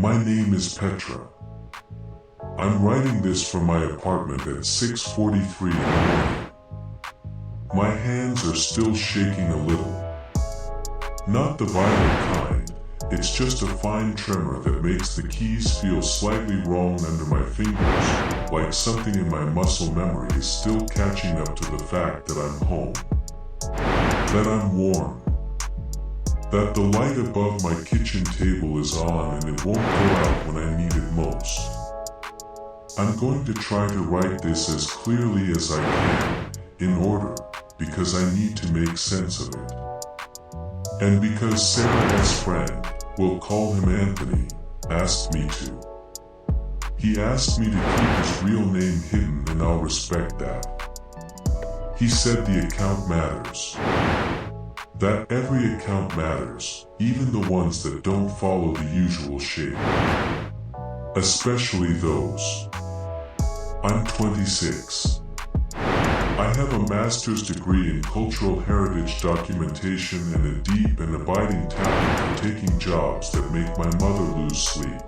My name is Petra. I'm writing this from my apartment at 6:43 in the morning. My hands are still shaking a little. Not the violent kind, it's just a fine tremor that makes the keys feel slightly wrong under my fingers, like something in my muscle memory is still catching up to the fact that I'm home. That I'm warm. That the light above my kitchen table is on and it won't go out when I need it most. I'm going to try to write this as clearly as I can, in order, because I need to make sense of it. And because Sarah's friend, we'll call him Anthony, asked me to. He asked me to keep his real name hidden and I'll respect that. He said the account matters. That every account matters, even the ones that don't follow the usual shape. Especially those. I'm 26. I have a master's degree in cultural heritage documentation and a deep and abiding talent for taking jobs that make my mother lose sleep.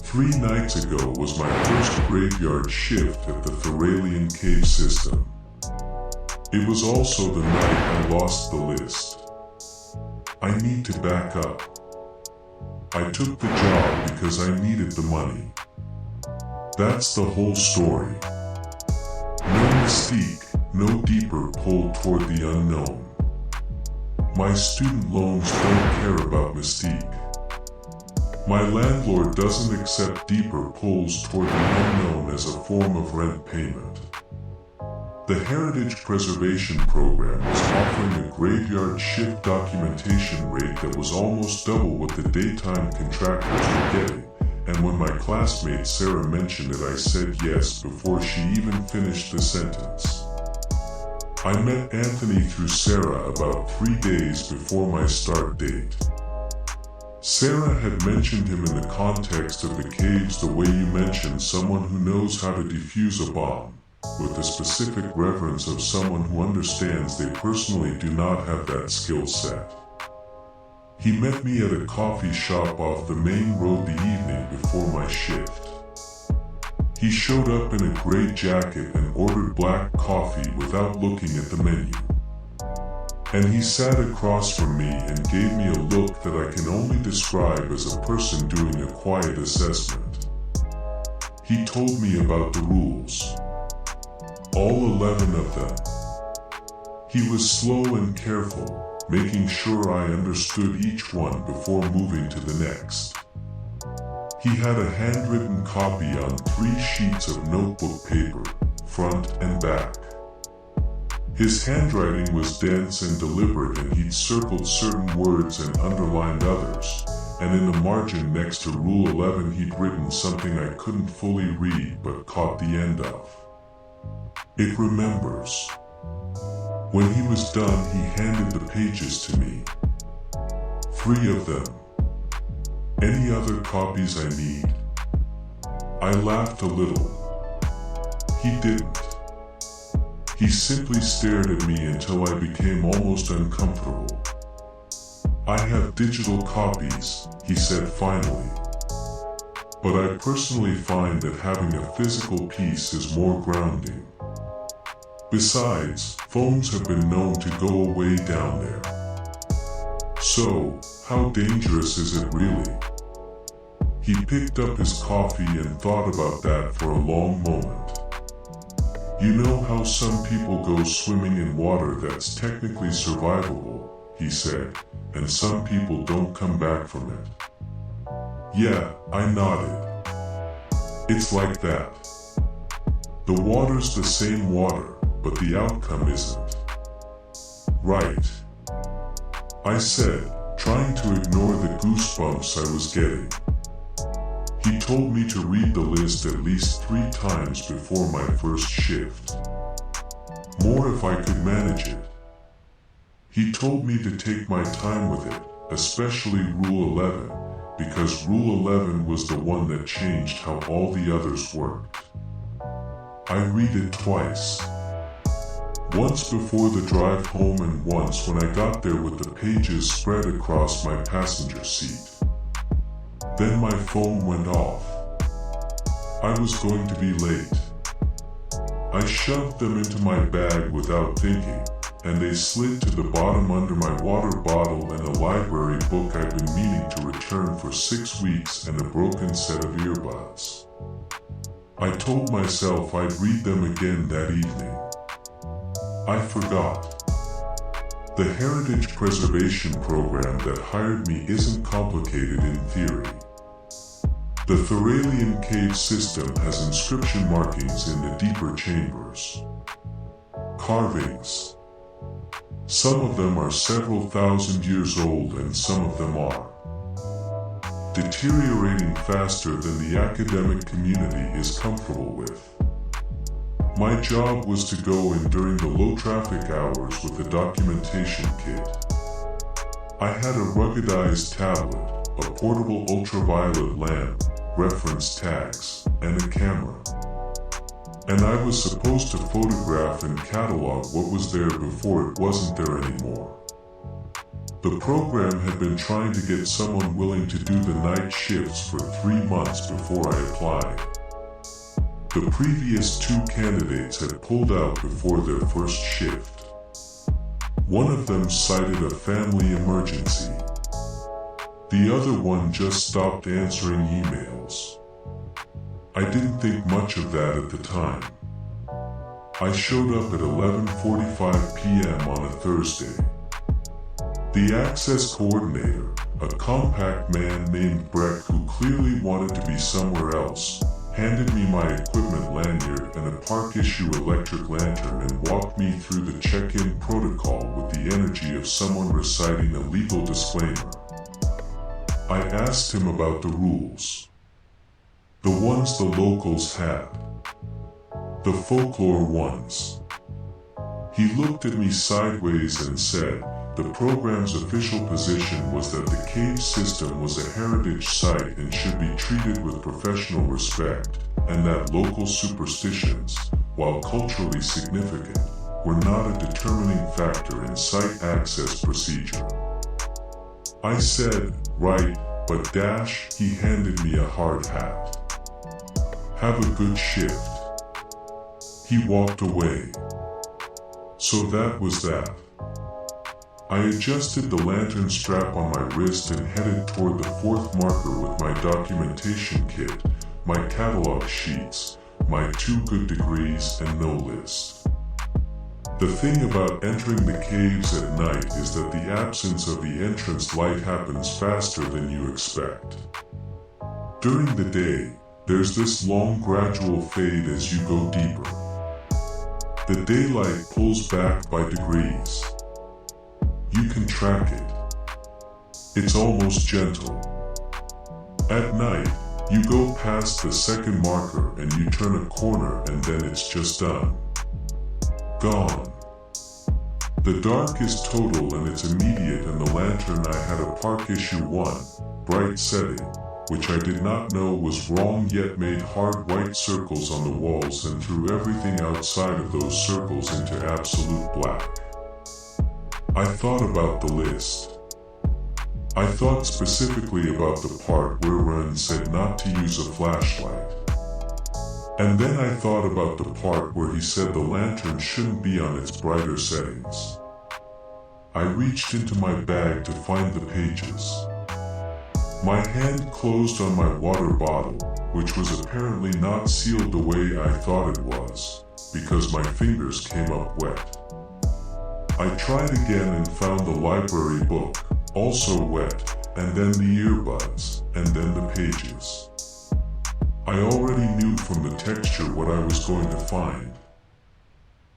3 nights ago was my first graveyard shift at the Therralian cave system. It was also the night I lost the list. I need to back up. I took the job because I needed the money. That's the whole story. No mystique, no deeper pull toward the unknown. My student loans don't care about mystique. My landlord doesn't accept deeper pulls toward the unknown as a form of rent payment. The Heritage Preservation Program was offering a graveyard shift documentation rate that was almost double what the daytime contractors were getting, and when my classmate Sarah mentioned it I said yes before she even finished the sentence. I met Anthony through Sarah about 3 days before my start date. Sarah had mentioned him in the context of the caves the way you mention someone who knows how to defuse a bomb, with the specific reverence of someone who understands they personally do not have that skill set. He met me at a coffee shop off the main road the evening before my shift. He showed up in a gray jacket and ordered black coffee without looking at the menu. And he sat across from me and gave me a look that I can only describe as a person doing a quiet assessment. He told me about the rules. All 11 of them. He was slow and careful, making sure I understood each one before moving to the next. He had a handwritten copy on 3 sheets of notebook paper, front and back. His handwriting was dense and deliberate and he'd circled certain words and underlined others, and in the margin next to Rule 11 he'd written something I couldn't fully read but caught the end of. It remembers. When he was done, he handed the pages to me. 3 of them. Any other copies I need? I laughed a little. He didn't. He simply stared at me until I became almost uncomfortable. I have digital copies, he said finally. But I personally find that having a physical piece is more grounding. Besides, phones have been known to go away down there. So, how dangerous is it really? He picked up his coffee and thought about that for a long moment. You know how some people go swimming in water that's technically survivable, he said, and some people don't come back from it. Yeah, I nodded. It's like that. The water's the same water, but the outcome isn't. Right. I said, trying to ignore the goosebumps I was getting. He told me to read the list at least 3 times before my first shift. More if I could manage it. He told me to take my time with it, especially Rule 11, because Rule 11 was the one that changed how all the others worked. I read it twice. Once before the drive home and once when I got there with the pages spread across my passenger seat. Then my phone went off. I was going to be late. I shoved them into my bag without thinking, and they slid to the bottom under my water bottle and a library book I'd been meaning to return for 6 weeks and a broken set of earbuds. I told myself I'd read them again that evening. I forgot. The Heritage Preservation Program that hired me isn't complicated in theory. The Therralian cave system has inscription markings in the deeper chambers. Carvings. Some of them are several thousand years old and some of them are deteriorating faster than the academic community is comfortable with. My job was to go in during the low traffic hours with a documentation kit. I had a ruggedized tablet, a portable ultraviolet lamp, reference tags, and a camera. And I was supposed to photograph and catalog what was there before it wasn't there anymore. The program had been trying to get someone willing to do the night shifts for 3 months before I applied. The previous 2 candidates had pulled out before their first shift. One of them cited a family emergency. The other one just stopped answering emails. I didn't think much of that at the time. I showed up at 11:45 p.m. on a Thursday. The access coordinator, a compact man named Breck who clearly wanted to be somewhere else, handed me my equipment lanyard and a park-issue electric lantern and walked me through the check-in protocol with the energy of someone reciting a legal disclaimer. I asked him about the rules. The ones the locals had. The folklore ones. He looked at me sideways and said, the program's official position was that the cave system was a heritage site and should be treated with professional respect, and that local superstitions, while culturally significant, were not a determining factor in site access procedure. I said, right, but he handed me a hard hat. Have a good shift. He walked away. So that was that. I adjusted the lantern strap on my wrist and headed toward the 4th marker with my documentation kit, my catalog sheets, my 2 good degrees, and no list. The thing about entering the caves at night is that the absence of the entrance light happens faster than you expect. During the day, there's this long gradual fade as you go deeper. The daylight pulls back by degrees. You can track it. It's almost gentle. At night, you go past the 2nd marker and you turn a corner and then it's just done. Gone. The dark is total and it's immediate, and the lantern I had a Park Issue 1, bright setting, which I did not know was wrong yet made hard white circles on the walls and threw everything outside of those circles into absolute black. I thought about the list. I thought specifically about the part where Ren said not to use a flashlight. And then I thought about the part where he said the lantern shouldn't be on its brighter settings. I reached into my bag to find the pages. My hand closed on my water bottle, which was apparently not sealed the way I thought it was, because my fingers came up wet. I tried again and found the library book, also wet, and then the earbuds, and then the pages. I already knew from the texture what I was going to find.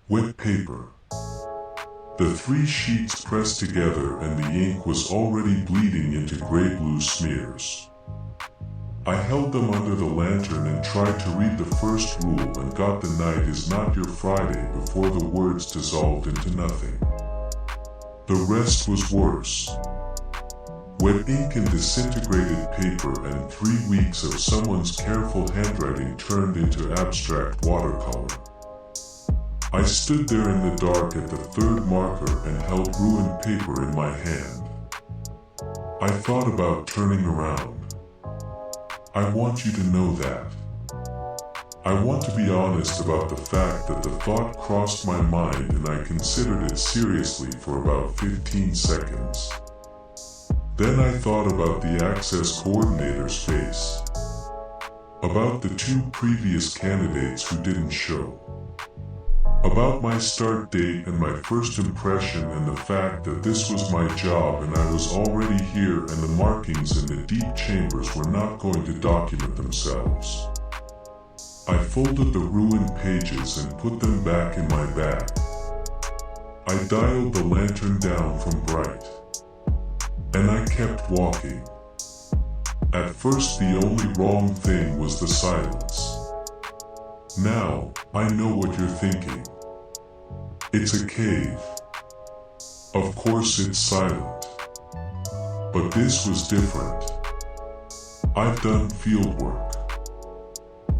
Wet paper. The 3 sheets pressed together and the ink was already bleeding into gray-blue smears. I held them under the lantern and tried to read the first rule and got the night is not your Friday before the words dissolved into nothing. The rest was worse. Wet ink and disintegrated paper and 3 weeks of someone's careful handwriting turned into abstract watercolor. I stood there in the dark at the 3rd marker and held ruined paper in my hand. I thought about turning around. I want you to know that. I want to be honest about the fact that the thought crossed my mind and I considered it seriously for about 15 seconds. Then I thought about the access coordinator's face. About the 2 previous candidates who didn't show. About my start date and my first impression and the fact that this was my job and I was already here and the markings in the deep chambers were not going to document themselves. I folded the ruined pages and put them back in my bag. I dialed the lantern down from bright. And I kept walking. At first the only wrong thing was the silence. Now, I know what you're thinking. It's a cave. Of course it's silent. But this was different. I've done field work.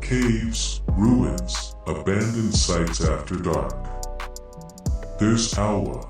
Caves, ruins, abandoned sites after dark. There's Awa.